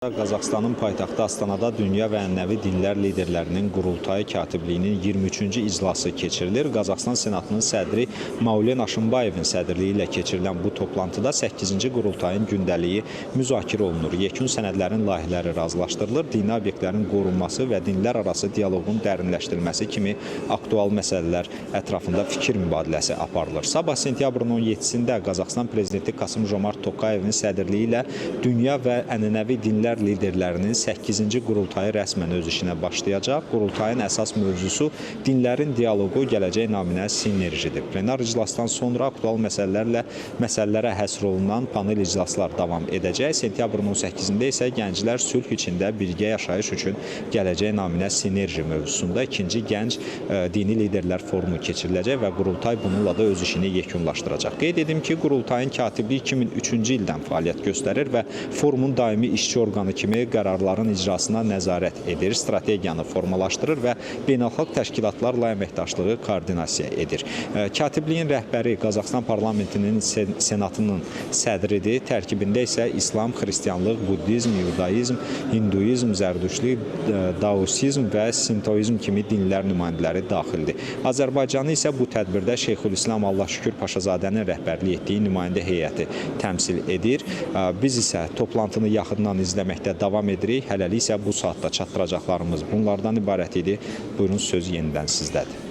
Qazaxıstanın paytaxtı Astanada dünya və ənənəvi dinlər liderlərinin qurultayı katibliyinin 23-cü iclası keçirilir. Qazaxıstan Senatının sədri Maulen Aşınbayevin sədrliyi ilə keçirilən bu toplantıda 8-ci qurultayın gündəliyi müzakirə olunur. Yekun sənədlərin layihələri razılaşdırılır. Dini obyektlərin qorunması və dinlər arası dialoqun dərinləşdirilməsi kimi aktual məsələlər ətrafında fikir mübadiləsi aparılır. Sabah sentyabrın 17-sində Qazaxıstan prezidenti Kasım-Jomart Tokayevin sədrliyi ilə dünya və ənənəvi dinlər liderlərinin 8-ci qurultayı rəsmən öz işinə başlayacaq. Qurultayın əsas mövzusu dinlərin dialoqu gələcək naminə sinerjidir. Plenar iclasdan sonra aktual məsələlərə həsr olunan panel iclaslar davam edəcək. Sentyabrın 18-də isə gənclər sülh içində birgə yaşayış üçün gələcək naminə sinerji mövzusunda ikinci gənc dini liderlər forumu keçiriləcək və qurultay bununla da öz işini yekunlaşdıracaq. Qeyd edim ki, qurultayın katibi 2003-cü ildən fəaliyyət göstərir və forumun daimi işçi orqanı kimi qərarların icrasına nəzarət edir, strategiyanı formalaşdırır və beynəlxalq təşkilatlarla əməkdaşlığı koordinasiya edir. Katibliyin rəhbəri Qazaxıstan parlamentinin senatının sədridir. Tərkibində isə İslam, Xristianlıq, Buddizm, Yudaizm, Hinduizm, Zərdüştlük, Daosizm və Sintoizm kimi dinlər nümayəndələri daxildir. Azərbaycanı isə bu tədbirdə Şeyxülislam Allahşükür Paşazadənin rəhbərlik etdiyi nümayəndə heyəti təmsil edir. Biz isə toplantını yaxından izləməkdə davam edirik. Hələlik isə bu saatda çatdıracaqlarımız bunlardan ibarət idi. Buyurun, söz yenidən sizdədir.